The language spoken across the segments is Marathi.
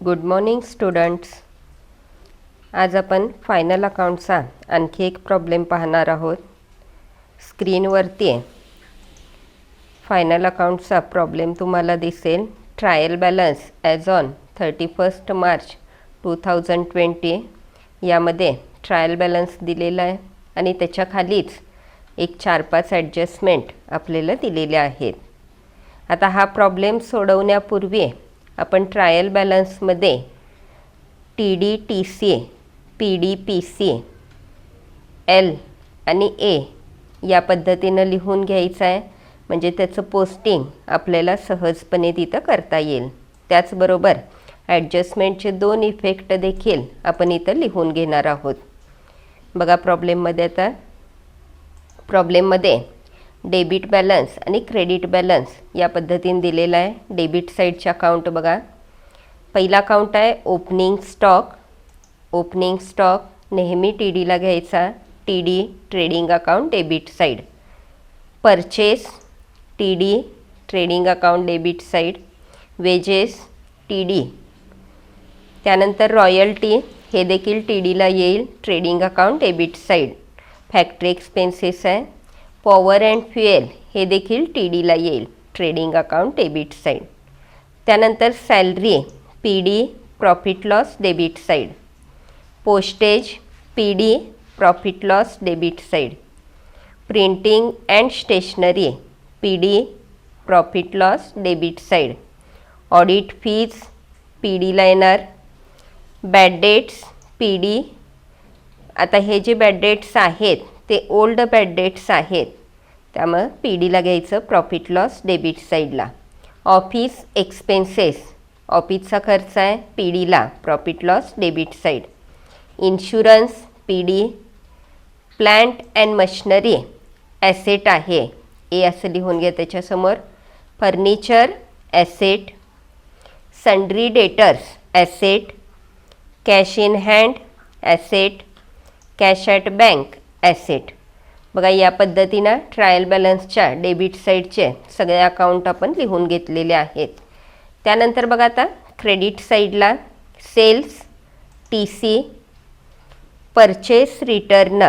Good morning students. आज आपण फायनल अकाउंटचा आणखी एक प्रॉब्लेम पाहणार आहोत. स्क्रीनवरती फायनल अकाउंटचा प्रॉब्लेम तुम्हाला दिसेल. Trial balance as on 31 March 2020 यामध्ये ट्रायल बॅलन्स दिलेला आहे आणि त्याच्या खालीच एक 4-5 ॲडजस्टमेंट आपल्याला दिलेले आहेत. आता हा प्रॉब्लेम सोडवण्यापूर्वी आपण ट्रायल बॅलन्समध्ये TD/TC, PD/PC, L आणि A या पद्धतीनं लिहून घ्यायचं आहे. म्हणजे त्याचं पोस्टिंग आपल्याला सहजपणे तिथं करता येईल. त्याचबरोबर ॲडजस्टमेंटचे 2 इफेक्ट देखील आपण इथं लिहून घेणार आहोत. बघा प्रॉब्लेममध्ये डेबिट बॅलन्स आणि क्रेडिट बॅलन्स या पद्धतीने दिलेला आहे. डेबिट साईडचे अकाउंट बघा. पहिला अकाउंट आहे ओपनिंग स्टॉक. ओपनिंग स्टॉक नेहमी TDला घ्यायचा. TD trading account debit side. Purchase TD trading account debit side. Wages TD. त्यानंतर रॉयल्टी हे देखील TDला येईल, trading account debit side. Factory expenses आहे. पॉवर अँड फ्युएल हे देखील TDला येईल, ट्रेडिंग अकाउंट डेबिट साईड. त्यानंतर salary PD profit loss debit side. Postage PD profit loss debit side. Printing and stationery PD profit loss debit side. Audit fees PDला येणार. Bad debts PD. आता हे जे बॅड डेट्स आहेत ते ओल्ड बॅड डेट्स आहेत, त्यामुळे PDला घ्यायचं प्रॉफिट लॉस डेबिट साईडला. ऑफिस एक्सपेन्सेस ऑफिसचा खर्च आहे PDला profit loss debit side. Insurance PD. Plant and machinery asset आहे, ए असं लिहून घ्या त्याच्यासमोर. Furniture asset. Sundry debtors asset. Cash in hand asset. Cash at bank asset. बघा या पद्धतीनं ट्रायल बॅलन्सच्या डेबिट साईडचे सगळे अकाउंट आपण लिहून घेतलेले आहेत. त्यानंतर बघा आता क्रेडिट साईडला सेल्स TC. Purchase return.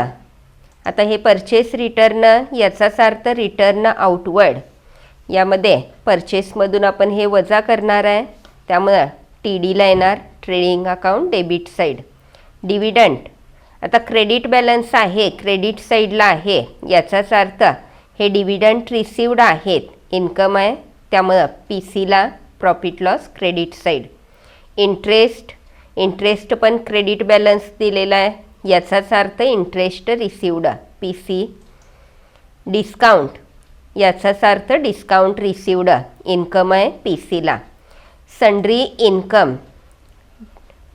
आता हे परचेस रिटर्न याचाच अर्थ रिटर्न आउटवर्ड. यामध्ये परचेसमधून आपण हे वजा करणार आहे, त्यामुळं TDला येणार, trading account debit side. Dividend. आता क्रेडिट बॅलन्स आहे, क्रेडिट साईडला आहे, याचाच अर्थ हे डिव्हिडंड रिसिवड आहेत, इन्कम आहे, त्यामुळं PCला profit loss credit side. Interest पण क्रेडिट बॅलन्स दिलेला आहे, याचाच अर्थ इंटरेस्ट रिसिवड PC. डिस्काउंट याचाच अर्थ डिस्काउंट रिसिवड, इन्कम आहे PCला. सन्ड्री इन्कम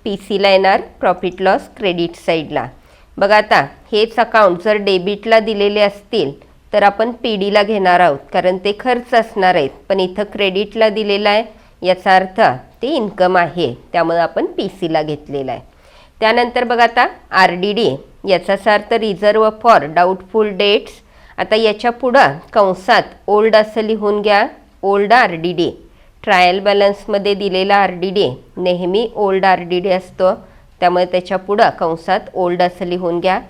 PCला येणार, प्रॉफिट लॉस क्रेडिट साईडला. बघा आता हेच अकाउंट जर डेबिटला दिलेले असतील तर आपण PDला घेणार आहोत, कारण ते खर्च असणार आहेत. पण इथं क्रेडिटला दिलेला आहे, याचा अर्थ ते इन्कम आहे, त्यामुळे आपण PCला घेतलेला आहे. त्यानंतर बघा आता RDD याचाच अर्थ रिझर्व फॉर डाऊटफुल डेट्स. आता याच्या पुढं कंसात ओल्ड असं लिहून घ्या, ओल्ड RDD. ट्रायल बॅलन्समध्ये दिलेला RDD नेहमी ओल्ड RDD असतो, त्यामुळे त्याच्या पुढं कंसात ओल्ड असं लिहून घ्या.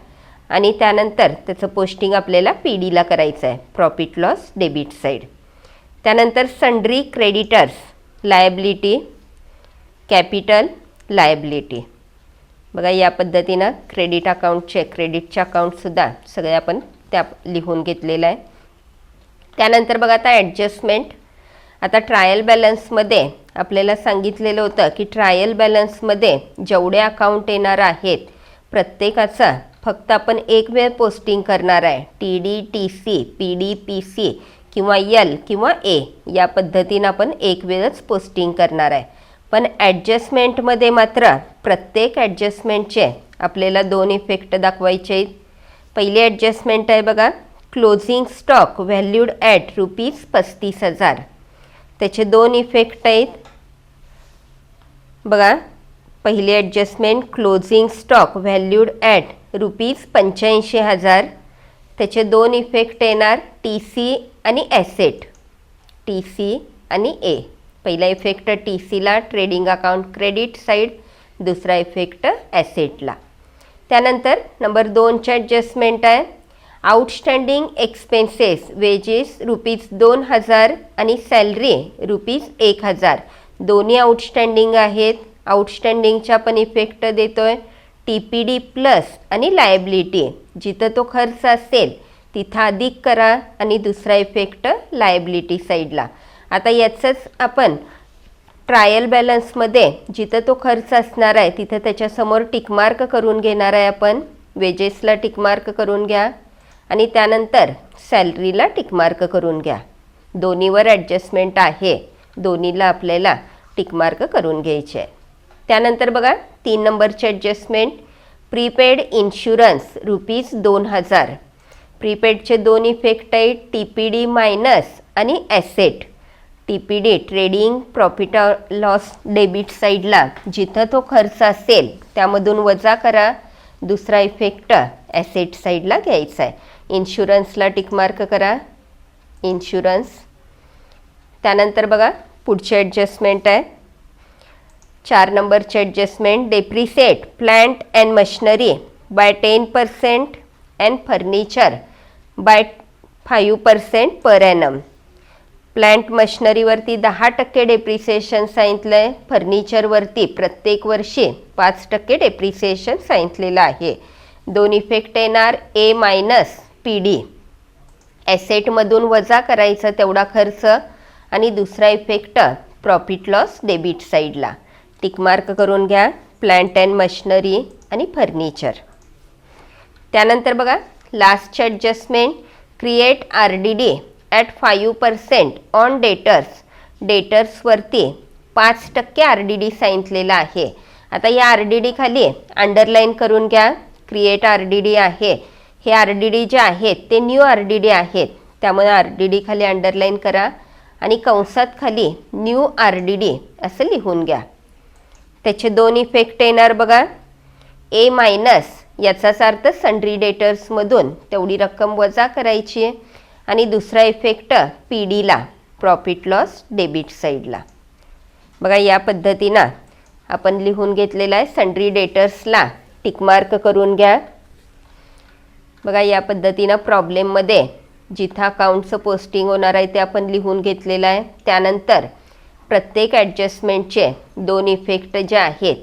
आणि त्यानंतर त्याचं पोस्टिंग आपल्याला PDला करायचं आहे, प्रॉफिट लॉस डेबिट साईड. त्यानंतर sundry creditors liability. Capital liability. बघा या पद्धतीनं क्रेडिट अकाउंटचे क्रेडिटचे अकाउंटसुद्धा सगळे आपण त्या लिहून घेतलेलं आहे. त्यानंतर बघा आता ॲडजस्टमेंट. आता ट्रायल बॅलन्समध्ये आपल्याला सांगितलेलं होतं की ट्रायल बॅलन्समध्ये जेवढे अकाउंट येणार आहेत प्रत्येकाचा फक्त आपण एक वेळ पोस्टिंग करणार आहे. TD/TC, PD/PC किंवा L किंवा A या पद्धतीनं आपण एक वेळच पोस्टिंग करणार आहे. पण ॲडजस्टमेंटमध्ये मात्र प्रत्येक ॲडजस्टमेंटचे आपल्याला 2 इफेक्ट दाखवायचे आहेत. पहिली ॲडजस्टमेंट आहे बघा, क्लोजिंग स्टॉक व्हॅल्यूड ॲट ₹35,000. त्याचे 2 इफेक्ट आहेत. बघा पहिली adjustment closing stock valued at ₹85,000. त्याचे 2 इफेक्ट येणार, TC आणि ॲसेट. TC आणि A पहिला इफेक्ट टी सीला ट्रेडिंग अकाउंट क्रेडिट साईड, दुसरा इफेक्ट ॲसेटला. त्यानंतर नंबर 2ची ॲडजस्टमेंट आहे आउटस्टँडिंग एक्सपेन्सेस वेजेस ₹2000 आणि सॅलरी ₹1000. दोन्ही आउटस्टँडिंग आहेत. आउटस्टँडिंगचा पण इफेक्ट देतोय TPD प्लस आणि लायबिलिटी. जिथं तो खर्च असेल तिथं अधिक करा आणि दुसरा इफेक्ट लायबिलिटी साईडला. आता याचंच आपण ट्रायल बॅलन्समध्ये जिथं तो खर्च असणार आहे तिथं त्याच्यासमोर टिकमार्क करून घेणार आहे आपण. वेजेसला टिकमार्क करून घ्या आणि त्यानंतर सॅलरीला टिकमार्क करून घ्या. दोन्हीवर ॲडजस्टमेंट आहे, दोन्हीला आपल्याला टिकमार्क करून घ्यायचे आहे. त्यानंतर बघा 3 नंबरची ॲडजस्टमेंट प्रीपेड इन्शुरन्स ₹2000. प्रीपेडचे 2 इफेक्ट आहेत TPD मायनस आणि asset. TPD trading profit loss debit साईडला जिथं तो खर्च असेल त्यामधून वजा करा. दुसरा इफेक्ट ॲसेट साईडला घ्यायचा आहे. इन्शुरन्सला टिकमार्क करा इन्शुरन्स. त्यानंतर बघा पुढची ॲडजस्टमेंट आहे 4 नंबरची adjustment depreciate plant and machinery by 10% and furniture by 5% per annum. Plant मशिनरीवरती 10% डेप्रिसिएशन सांगितलं आहे. फर्निचरवरती प्रत्येक वर्षी 5% डेप्रिसिएशन सांगितलेलं आहे. 2 इफेक्ट येणार A मायनस PD. ॲसेटमधून वजा करायचा तेवढा खर्च आणि दुसरा इफेक्ट प्रॉफिट लॉस डेबिट साईडला. टिकमार्क करून घ्या प्लांट अँड मशिनरी आणि फर्निचर. त्यानंतर बघा लास्टची adjustment create RDD at 5% on debtors. डेटर्सवरती 5% RDD सांगितलेलं आहे. आता या RDD खाली अंडरलाईन करून घ्या. क्रिएट RDD आहे. हे RDD जे आहेत ते न्यू RDD आहेत, त्यामुळे RDD खाली अंडरलाईन करा आणि कंसात खाली न्यू RDD असं लिहून घ्या. त्याचे 2 इफेक्ट येणार बघा A मायनस याचाच अर्थ सन्ड्री डेटर्समधून तेवढी रक्कम वजा करायची आणि दुसरा इफेक्ट PDला प्रॉफिट लॉस डेबिट साईडला. बघा या पद्धतीनं आपण लिहून घेतलेला आहे. सन्ड्री डेटर्सला टिकमार्क करून घ्या. बघा या पद्धतीनं प्रॉब्लेममध्ये जिथं अकाउंटचं पोस्टिंग होणार आहे ते आपण लिहून घेतलेलं आहे. त्यानंतर प्रत्येक ॲडजस्टमेंटचे 2 इफेक्ट जे आहेत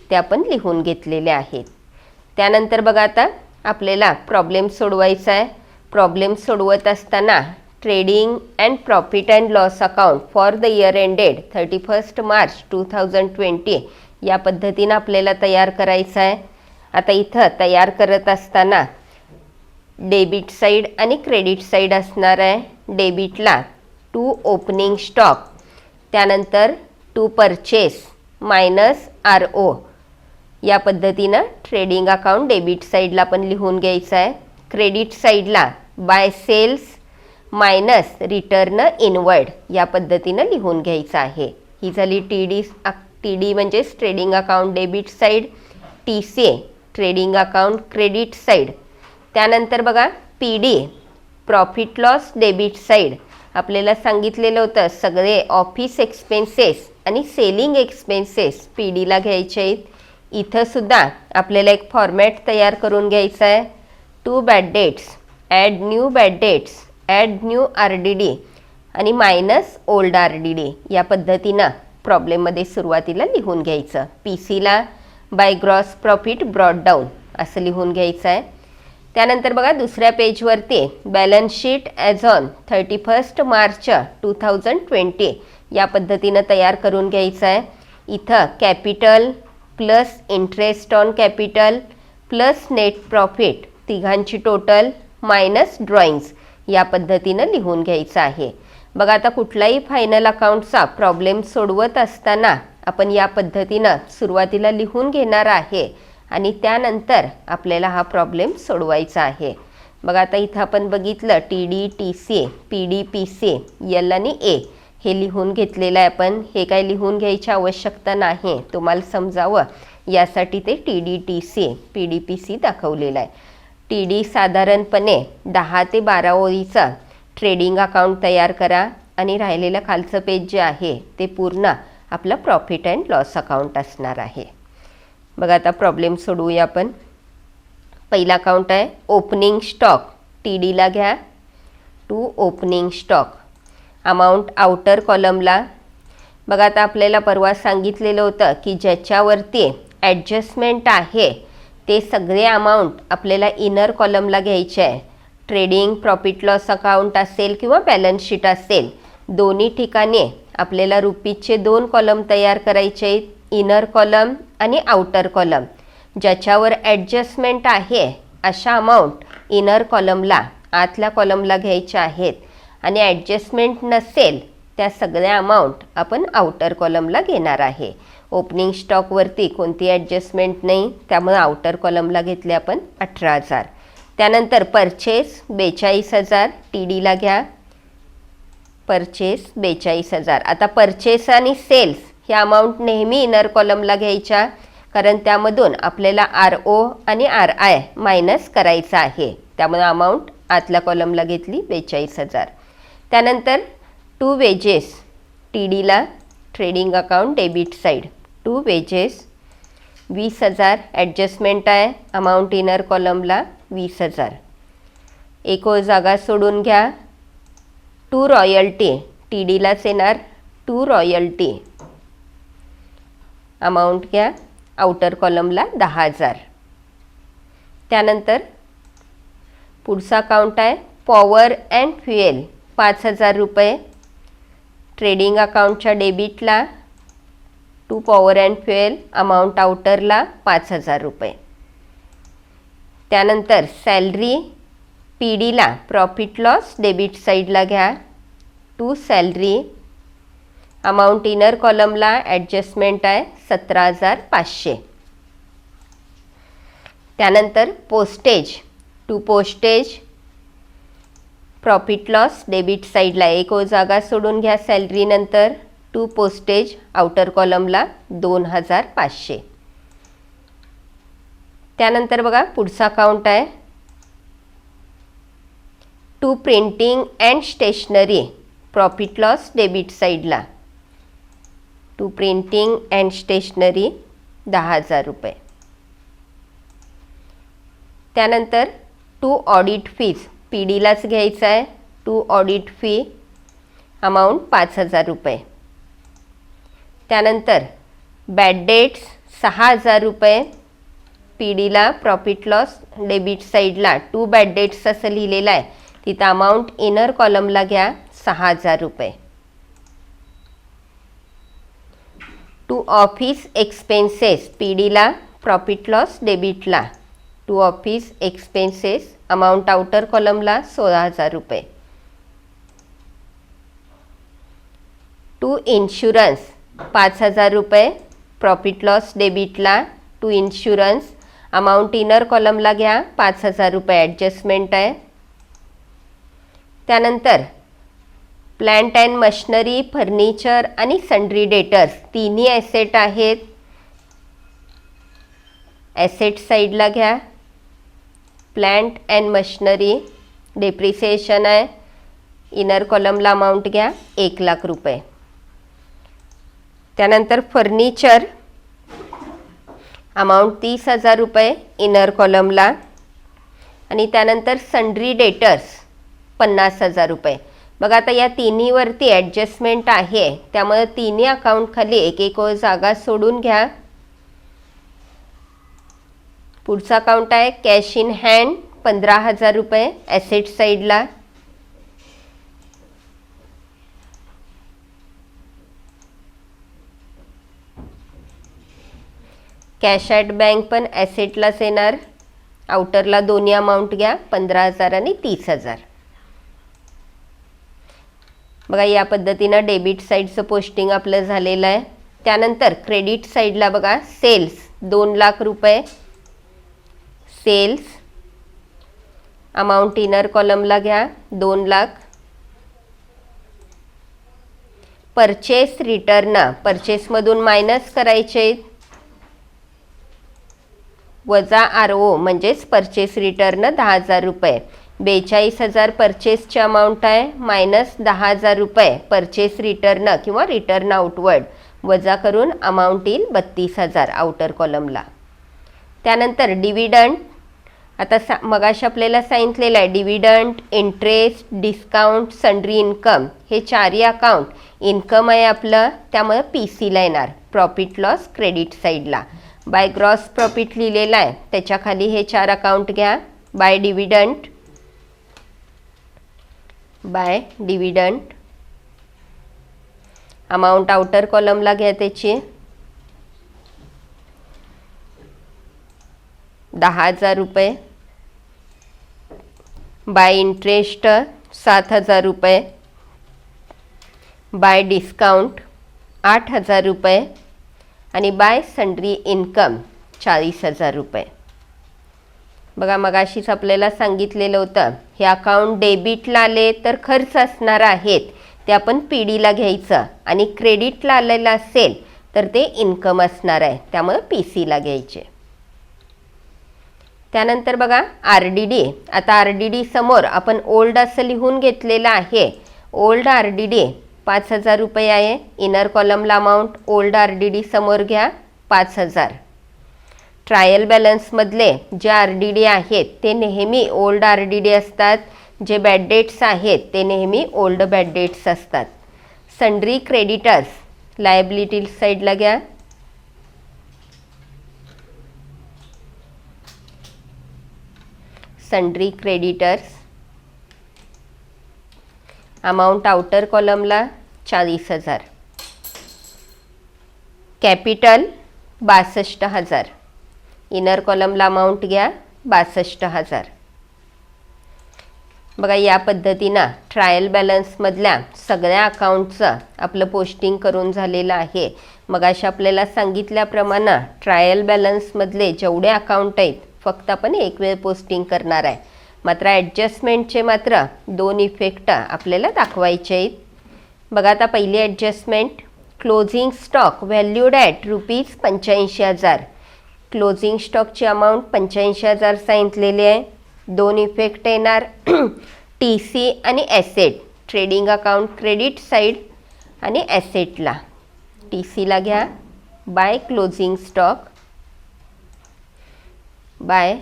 ते आपण लिहून घेतलेले आहेत. त्यानंतर बघा आता आपल्याला प्रॉब्लेम सोडवायचा आहे. प्रॉब्लेम सोडवत असताना trading and profit and loss account for the year ended 31 March 2020 या पद्धतीनं आपल्याला तयार करायचं आहे. आता इथं तयार करत असताना डेबिट साईड आणि क्रेडिट साईड असणार आहे. डेबिटला टू ओपनिंग स्टॉक, त्यानंतर टू परचेस मायनस RO या पद्धतीनं ट्रेडिंग अकाउंट डेबिट साईडला पण लिहून घ्यायचं आहे. क्रेडिट साईडला bye cells minus return inward या पद्धतीनं लिहून घ्यायचं आहे. ही झाली TD म्हणजेच trading account debit side. TC trading account credit side. त्यानंतर बघा PD profit loss debit side. आपल्याला सांगितलेलं होतं सगळे ऑफिस एक्सपेन्सेस आणि सेलिंग एक्सपेन्सेस PDला घ्यायचे आहेत. इथं सुद्धा आपल्याला एक फॉर्मॅट तयार करून घ्यायचा आहे. To bad debts add new bad debts add new RDD आणि मायनस ओल्ड RDD या पद्धतीनं प्रॉब्लेममध्ये सुरुवातीला लिहून घ्यायचं. PCला by gross profit brought down असं लिहून घ्यायचं आहे. त्यानंतर बघा दुसऱ्या पेजवरती balance sheet as on 31 March 2020 या पद्धतीनं तयार करून घ्यायचं आहे. इथं capital plus interest on capital plus net profit तिघांची टोटल मायनस ड्रॉइंग्स या पद्धतीनं लिहून घ्यायचं आहे. बघा आता कुठलाही फायनल अकाउंटचा प्रॉब्लेम सोडवत असताना आपण या पद्धतीनं सुरुवातीला लिहून घेणार आहे आणि त्यानंतर आपल्याला हा प्रॉब्लेम सोडवायचा आहे. बघा आता इथं आपण बघितलं TD TC PD PC L आणि A हे लिहून घेतलेलं आहे आपण. हे काय लिहून घ्यायची आवश्यकता नाही, तुम्हाला समजावं यासाठी ते TD TC PD PC दाखवलेलं आहे. TD साधारणपणे 10 ते 12 ओळीचा ट्रेडिंग अकाउंट तयार करा आणि राहिलेलं खालचं पेज जे आहे ते पूर्ण आपलं प्रॉफिट अँड लॉस अकाउंट असणार आहे. बघा आता प्रॉब्लेम सोडवूया आपण. पहिला अकाउंट आहे ओपनिंग स्टॉक, टी डीला घ्या to opening stock. Amount outer कॉलमला. बघा आता आपल्याला परवा सांगितलेलं होतं की ज्याच्यावरती ॲडजस्टमेंट आहे ते सगळे अमाऊंट आपल्याला इनर कॉलमला घ्यायचे आहे. ट्रेडिंग प्रॉफिट लॉस अकाउंट असेल किंवा बॅलन्स शीट असेल, दोन्ही ठिकाणी आपल्याला रुपीजचे 2 कॉलम तयार करायचे आहेत, इनर कॉलम आणि आउटर कॉलम. ज्याच्यावर ॲडजस्टमेंट आहे अशा अमाऊंट इनर कॉलमला, आतल्या कॉलमला घ्यायच्या आहेत आणि ॲडजस्टमेंट नसेल त्या सगळ्या अमाऊंट आपण आउटर कॉलमला घेणार आहे. ओपनिंग स्टॉकवरती कोणती ॲडजस्टमेंट नाही, त्यामुळे आउटर कॉलमला घेतले आपण 18,000. त्यानंतर परचेस 42,000, टी डीला घ्या परचेस 42,000. आता परचेस आणि सेल्स ह्या अमाऊंट नेहमी इनर कॉलमला घ्यायच्या, कारण त्यामधून आपल्याला RO आणि RI मायनस करायचं आहे. त्यामुळे अमाऊंट आतल्या कॉलमला घेतली 42,000. त्यानंतर टू वेजेस, टी डीला trading account debit side to wages 20,000. Adjustment आहे अमाऊंट इनर कॉलमला 20,000. एक जागा सोडून घ्या. टू रॉयल्टी, टी डीलाच येणार टू रॉयल्टी. अमाऊंट घ्या आउटर कॉलमला 10,000. त्यानंतर पुढचा अकाउंट आहे पॉवर अँड फ्युएल 5,000 रुपये. ट्रेडिंग अकाउंटच्या डेबिटला to power and fuel, amount आउटरला 5,000 रुपये. त्यानंतर सॅलरी पी डीला प्रॉफिट लॉस डेबिट साईडला घ्या टू सॅलरी. अमाऊंट इनर कॉलमला ॲडजस्टमेंट आहे 17,500. त्यानंतर postage to postage profit loss debit साईडला एक जागा सोडून घ्या सॅलरी नंतर टू पोस्टेज आउटर कॉलमला 2,500. त्यानंतर बघा पुढचा अकाउंट आहे to printing and stationery profit loss debit साईडला टू प्रिंटिंग अँड स्टेशनरी 10,000 रुपये. त्यानंतर टू ऑडिट फीज, पी डीलाच घ्यायचं आहे टू ऑडिट फी, अमाऊंट 5,000 रुपये. त्यानंतर बॅड डेट्स 6,000 रुपये. पी डीला प्रॉफिट लॉस डेबिट साईडला टू बॅड डेट्स असं लिहिलेलं आहे, तिथं अमाऊंट इनर कॉलमला घ्या 6,000 रुपये. टू ऑफिस एक्सपेन्सेस, पी डीला प्रॉफिट लॉस डेबिटला to office expenses, amount outer कॉलमला 16,000 रुपये. टू इन्शुरन्स 5,000 रुपये प्रॉफिट लॉस डेबिटला टू इन्शुरन्स, अमाऊंट इनर कॉलमला घ्या 5,000 रुपये, ॲडजस्टमेंट आहे. त्यानंतर प्लांट अँड मशिनरी, फर्निचर आणि सन्ड्री डेटर्स तिन्ही ॲसेट आहेत, ॲसेट साईडला घ्या. प्लांट अँड मशिनरी डेप्रिसिएशन आहे, इनर कॉलमला अमाऊंट घ्या 1,00,000 रुपये. त्यानंतर फर्निचर अमाऊंट 30,000 रुपये इनर कॉलमला. आणि त्यानंतर सन्ड्री डेटर्स 50,000 रुपये. बघा आता या तिन्हीवरती ॲडजस्टमेंट आहे, त्यामुळे तिन्ही अकाउंट खाली एक एक जागा सोडून घ्या. पुढचा अकाउंट आहे कॅश इन हँड 15,000 रुपये ॲसेट साईडला. कॅश ॲट बँक पण ॲसेटलाच येणार, आउटरला दोन्ही अमाऊंट घ्या 15,000 आणि 30,000. बघा या पद्धतीनं डेबिट साईडचं पोस्टिंग आपलं झालेलं आहे. त्यानंतर क्रेडिट साईडला बघा सेल्स 2,00,000 रुपये. सेल्स अमाऊंट इनर कॉलमला घ्या 2,00,000. परचेस रिटर्न, परचेसमधून मायनस करायचे वजा RO म्हणजेच परचेस रिटर्न 10,000 रुपये. 42,000 परचेसची अमाऊंट आहे मायनस 10,000 रुपये परचेस रिटर्न किंवा रिटर्न आउटवर्ड वजा करून अमाऊंट येईल 32,000 आउटर कॉलमला. त्यानंतर डिव्हिडंड, आता मगाशी आपल्याला सांगितलेलं आहे dividend, interest, discount, sundry income हे चारही अकाउंट इन्कम आहे आपलं, त्यामुळे PCला येणार प्रॉफिट लॉस क्रेडिट साईडला. बाय ग्रॉस प्रॉफिट लिहिलेलं आहे, त्याच्या खाली हे 4 अकाउंट घ्या. By dividend, by dividend amount outer कॉलमला घ्या त्याची 10,000 रुपये. बाय इंटरेस्ट 7,000 रुपये. बाय डिस्काउंट 8,000 रुपये आणि बाय सन्ड्री इन्कम 40,000 रुपये. बघा मगाशीच आपल्याला सांगितलेलं होतं हे अकाउंट डेबिटला आले तर खर्च असणार आहेत ते आपण PDला घ्यायचं आणि क्रेडिटला आलेलं असेल तर ते इन्कम असणार आहे, त्यामुळे PCला घ्यायचे. त्यानंतर बघा RDD, आता RDD समोर आपण ओल्ड असं लिहून घेतलेलं आहे. ओल्ड RDD 5,000 रुपये आहे. इनर कॉलमला अमाऊंट ओल्ड RDD समोर घ्या 5,000. ट्रायल बॅलन्समधले जे RDD आहेत ते नेहमी ओल्ड RDD असतात, जे बॅड डेट्स आहेत ते नेहमी ओल्ड बॅड डेट्स असतात. सन्ड्री क्रेडिटर्स लायबिलिटी साईडला घ्या. Sundry creditors amount outer कॉलमला 40,000. Capital 62,000. Inner कॉलमला अमाऊंट घ्या 62,000. बघा या पद्धतीनं ट्रायल बॅलन्समधल्या सगळ्या अकाउंटचं आपलं पोस्टिंग करून झालेलं आहे. मगाशी आपल्याला सांगितल्याप्रमाणे ट्रायल बॅलन्समधले जेवढे अकाउंट आहेत फक्त आपण एक वेळ पोस्टिंग करणार आहे. मात्र ॲडजस्टमेंटचे मात्र 2 इफेक्ट आपल्याला दाखवायचे आहेत. बघा आता पहिली adjustment, closing stock valued at ₹85,000. Closing स्टॉकची अमाऊंट 85,000 सांगितलेली आहे. 2 इफेक्ट येणार TC आणि asset, trading account credit side आणि ॲसेटला. TCला घ्या by closing stock, by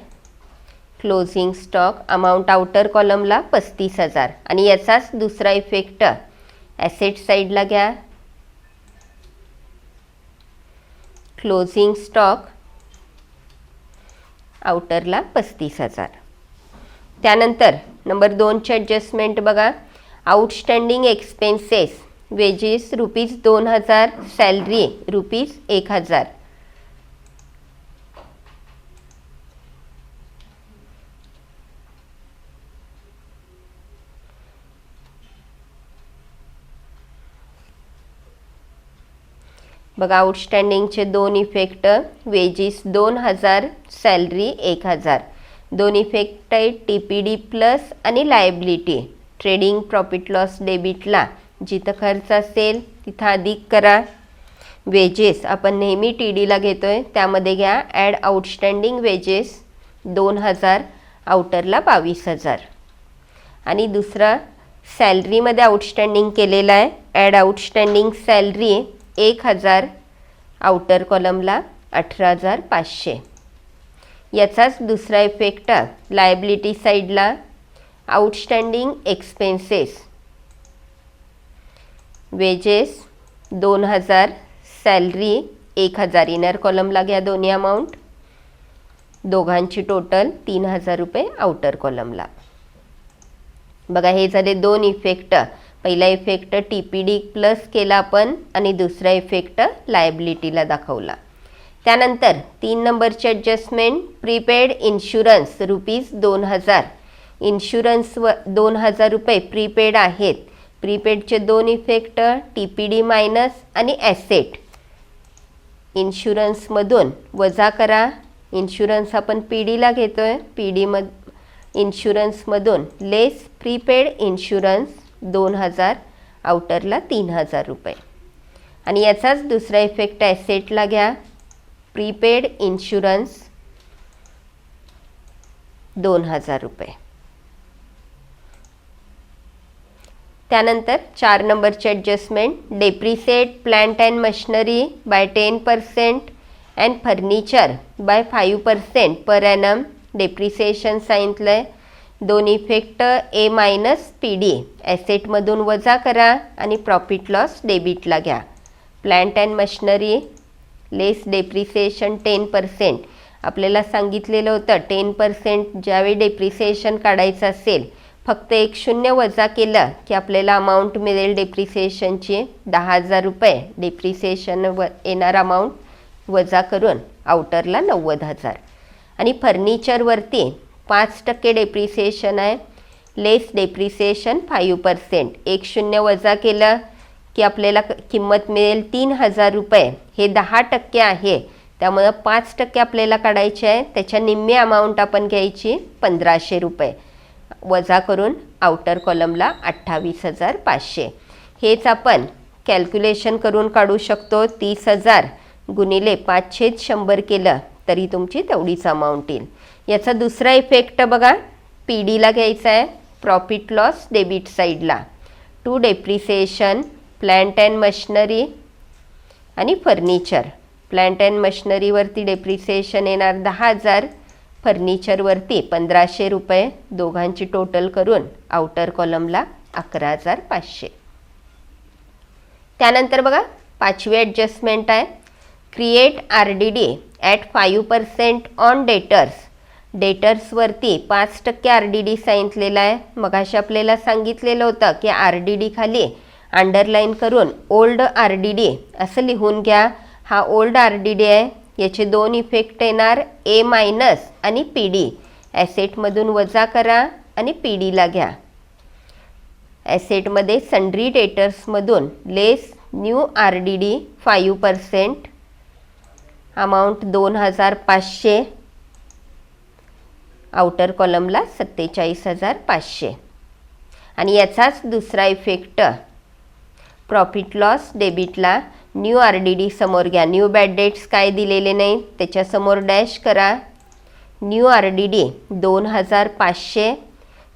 closing stock amount outer कॉलमला 35,000 आणि याचाच दुसरा इफेक्ट ॲसेट साईडला घ्या. क्लोजिंग स्टॉक आउटरला 35,000. त्यानंतर नंबर 2ची ॲडजस्टमेंट बघा, आउटस्टँडिंग एक्सपेन्सेस वेजेस ₹2,000, सॅलरी ₹1,000. बघा आउटस्टँडिंगचे 2 इफेक्ट, वेजेस 2,000, सॅलरी 1,000. 2 इफेक्ट आहे TPD प्लस आणि लायबिलिटी. ट्रेडिंग प्रॉफिट लॉस डेबिटला जिथं खर्च असेल तिथं अधिक करा. वेजेस आपण नेहमी TDला घेतोय, त्यामध्ये घ्या ॲड आउटस्टँडिंग वेजेस 2,000, आउटरला 22,000. आणि दुसरा सॅलरीमध्ये आउटस्टँडिंग केलेला आहे, ॲड आउटस्टँडिंग सॅलरी 1,000, आउटर कॉलमला 18,500. याचाच दुसरा इफेक्ट लायबिलिटी साईडला, outstanding expenses wages 2,000, salary 1,000. Inner कॉलमला घ्या दोन्ही अमाऊंट, दोघांची टोटल 3,000 रुपये आउटर कॉलमला. बघा हे झाले 2 इफेक्ट. पहिला इफेक्ट TPD प्लस केला आपण आणि दुसरा इफेक्ट लायबिलिटीला दाखवला. त्यानंतर 3 नंबरची ॲडजस्टमेंट, प्रीपेड इन्शुरन्स ₹2,000. इन्शुरन्स 2,000 रुपये प्रीपेड आहेत. प्रीपेडचे 2 इफेक्ट TPD मायनस आणि ॲसेट. इन्शुरन्समधून वजा करा. इन्शुरन्स आपण PDला घेतोय, इन्शुरन्समधून लेस प्रीपेड इन्शुरन्स 2,000, आउटरला 3,000 रुपये. आणि याचाच दुसरा इफेक्ट ॲसेटला घ्या, प्रीपेड इन्शुरन्स 2,000 रुपये. त्यानंतर 4 नंबरची adjustment, depreciate plant and machinery by 10% and furniture by 5% per annum. Depreciation सांगितलं आहे. दोन effect A minus P D, ॲसेटमधून वजा करा आणि प्रॉफिट लॉस डेबिटला घ्या. Plant and machinery less depreciation 10%. आपल्याला सांगितलेलं होतं 10% ज्यावेळी डेप्रिसिएशन काढायचं असेल फक्त एक शून्य वजा केलं की आपल्याला अमाऊंट मिळेल डेप्रिसिएशनची 10,000 रुपये. डेप्रिसिएशन येणार अमाऊंट वजा करून आउटरला 90,000. आणि फर्निचरवरती 5% डेप्रिसिएशन आहे. लेस डेप्रिसिएशन 5%. एक शून्य वजा केलं की आपल्याला किंमत मिळेल 3,000 रुपये. हे 10% आहे त्यामुळं 5% आपल्याला काढायचे आहे. त्याच्या निम्मी अमाऊंट आपण घ्यायची 1,500 रुपये वजा करून आउटर कॉलमला 28,500. हेच आपण कॅल्क्युलेशन करून काढू शकतो. 30,000 गुणिले 5/100 केलं तरी तुमची तेवढीच अमाऊंट येईल. याचा दुसरा इफेक्ट बघा, पी डीला घ्यायचा आहे, प्रॉफिट लॉस डेबिट साईडला. To depreciation plant and machinery आणि फर्निचर. प्लांट अँड मशिनरीवरती डेप्रिसिएशन येणार 10,000, फर्निचरवरती 1,500 रुपये. दोघांची टोटल करून आउटर कॉलमला 11,500. त्यानंतर बघा 5वी ॲडजस्टमेंट आहे, create R D D at 5% on debtors. डेटर्सवरती 5% आर डी डी सांगितलेला आहे. मगाशी आपल्याला सांगितलेलं होतं की आर डी डी खाली अंडरलाईन करून ओल्ड आर डी डी असं लिहून घ्या. हा ओल्ड आर डी डी आहे. याचे दोन इफेक्ट येणार, ए मायनस आणि पी डी. ॲसेटमधून वजा करा आणि पी डीला घ्या. ॲसेटमध्ये सन्ड्री डेटर्समधून less new R D D 5%, amount 2,500. Outer कॉलमला 47,500. आणि याचाच दुसरा इफेक्ट प्रॉफिट लॉस डेबिटला न्यू आर डी डी समोर घ्या. न्यू बॅड डेट्स काय दिलेले नाही त्याच्यासमोर डॅश करा. New R D D 2,500.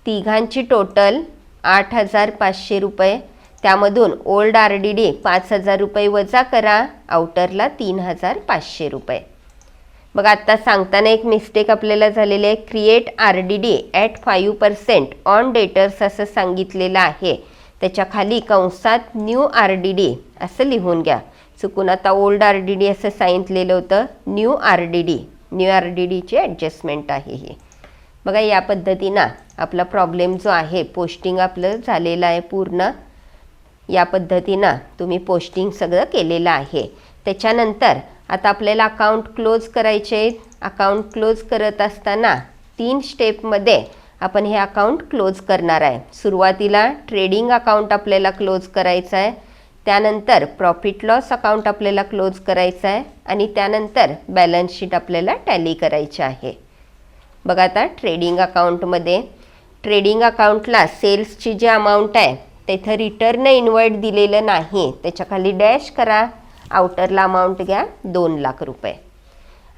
तिघांची टोटल 8,500 रुपये. त्यामधून ओल्ड आर डी डी 5,000 रुपये वजा करा. आउटरला 3,500 रुपये. मग आत्ता सांगताना एक मिस्टेक आपल्याला झालेली आहे. Create R D D at 5% on debtors असं सांगितलेलं आहे. त्याच्या खाली कंसात न्यू आर डी डी असं लिहून घ्या. चुकून आता ओल्ड आर डी डी असं सांगितलेलं होतं. New R D D, new R D डीची ॲडजस्टमेंट आहे ही. बघा या पद्धतीनं आपला प्रॉब्लेम जो आहे, पोस्टिंग आपलं झालेलं आहे पूर्ण. या पद्धतीनं तुम्ही पोस्टिंग सगळं केलेलं आहे. त्याच्यानंतर आता आपल्याला अकाउंट क्लोज करायचे. अकाउंट क्लोज करत असताना 3 स्टेपमध्ये आपण हे अकाउंट क्लोज करणार आहे. सुरुवातीला ट्रेडिंग अकाउंट आपल्याला क्लोज करायचं आहे. त्यानंतर प्रॉफिट लॉस अकाउंट आपल्याला क्लोज करायचं आहे. आणि त्यानंतर बॅलन्स शीट आपल्याला टॅली करायची आहे. बघा आता ट्रेडिंग अकाउंटमध्ये, ट्रेडिंग अकाउंटला सेल्सची जी अमाऊंट आहे तिथं रिटर्न इनवर्ड दिलेलं नाही. त्याच्याखाली डॅश करा. आउटरला अमाऊंट घ्या 2,00,000 रुपये.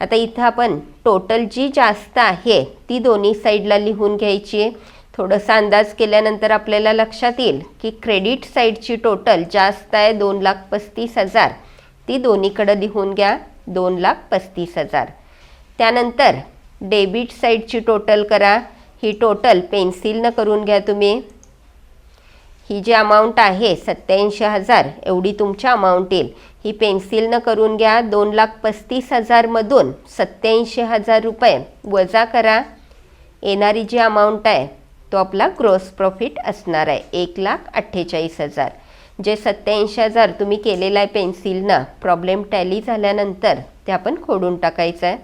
आता इथं आपण टोटल जी जास्त आहे ती दोन्ही साईडला लिहून घ्यायची. थोडंसं अंदाज केल्यानंतर आपल्याला लक्षात येईल की क्रेडिट साईडची टोटल जास्त आहे 2,35,000. ती दोन्हीकडं लिहून घ्या 2,35,000. त्यानंतर डेबिट साईडची टोटल करा. ही टोटल पेन्सिलनं करून घ्या तुम्ही. ही जी अमाऊंट आहे 87,000 एवढी तुमच्या अमाऊंट येईल. ही पेन्सिलनं करून घ्या. 2,35,000 मधून 87,000 रुपये वजा करा. येणारी जी अमाऊंट आहे तो आपला ग्रोस प्रॉफिट असणार आहे 1,48,000. जे 87,000 तुम्ही केलेलं आहे पेन्सिलनं, प्रॉब्लेम टॅली झाल्यानंतर ते आपण खोडून टाकायचं आहे.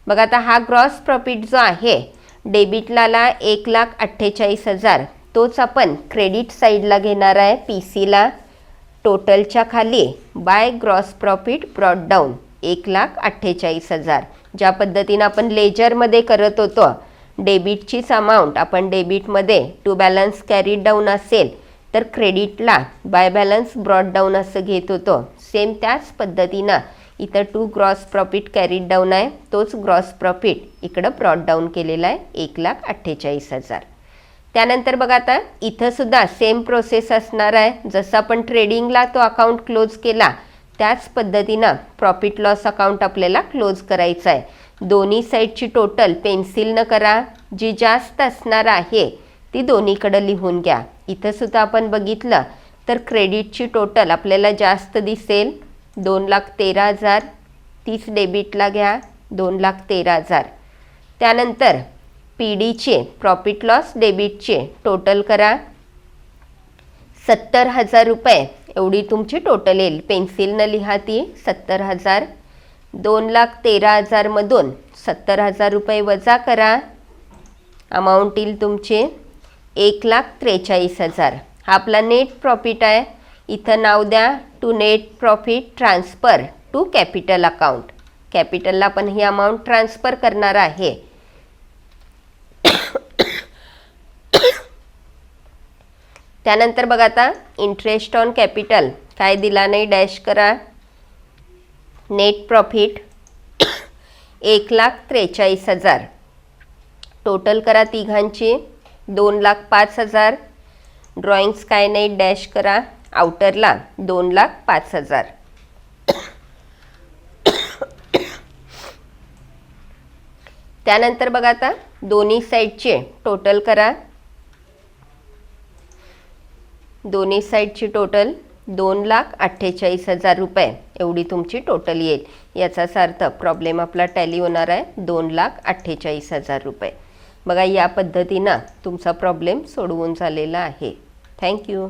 मग आता हा ग्रॉस प्रॉफिट जो आहे डेबिटला 1,48,000 तोच आपण क्रेडिट साईडला घेणार आहे पी सीला. टोटलच्या खाली bye gross profit brought down 1,48,000. ज्या पद्धतीनं आपण लेजरमध्ये करत होतो, डेबिटचीच अमाऊंट आपण डेबिटमध्ये टू बॅलन्स कॅरीड डाऊन असेल तर क्रेडिटला बाय बॅलन्स ब्रॉट डाऊन असं घेत होतो. सेम त्याच पद्धतीनं इथं to gross profit carried down आहे. तोच ग्रॉस प्रॉफिट इकडं ब्रॉट डाऊन केलेला आहे 1,48,000. त्यानंतर बघा आता इथं सुद्धा सेम प्रोसेस असणार आहे. जसं आपण ट्रेडिंगला तो अकाउंट क्लोज केला त्याच पद्धतीनं प्रॉफिट लॉस अकाउंट आपल्याला क्लोज करायचं आहे. दोन्ही साईडची टोटल पेन्सिलनं करा. जी जास्त असणार आहे ती दोन्हीकडं लिहून घ्या. इथं सुद्धा आपण बघितलं तर क्रेडिटची टोटल आपल्याला जास्त दिसेल 2,13,000. तीच डेबिटला घ्या 2,13,000. त्यानंतर पी डीचे प्रॉफिट लॉस डेबिटचे टोटल करा 70,000 रुपये एवढी तुमची टोटल येईल. पेन्सिलनं लिहा ती 70,000. 2,13,000 मधून 70,000 रुपये वजा करा. अमाऊंट येईल तुमचे 1,43,000. हा आपला नेट प्रॉफिट आहे. इथं नाव द्या to net profit transfer to capital account. कॅपिटलला पण ही अमाऊंट ट्रान्सफर करणार आहे. त्यानंतर बघा आता इंटरेस्ट ऑन कॅपिटल काय दिला नाही डॅश करा. Net profit 1,43,000. टोटल करा तिघांची 2,05,000. ड्रॉइंग्स काय नाही डॅश करा. आउटरला 2,05,000. त्यानंतर बघा आता दोन्ही साईडचे टोटल करा. दोन्ही साईडची टोटल 2,48,000 रुपये एवढी तुमची टोटल येईल. याचाच अर्थ प्रॉब्लेम आपला टॅली होणार आहे 2,48,000 रुपये. बघा या पद्धतीनं तुमचा प्रॉब्लेम सोडवून झालेला आहे. थँक्यू.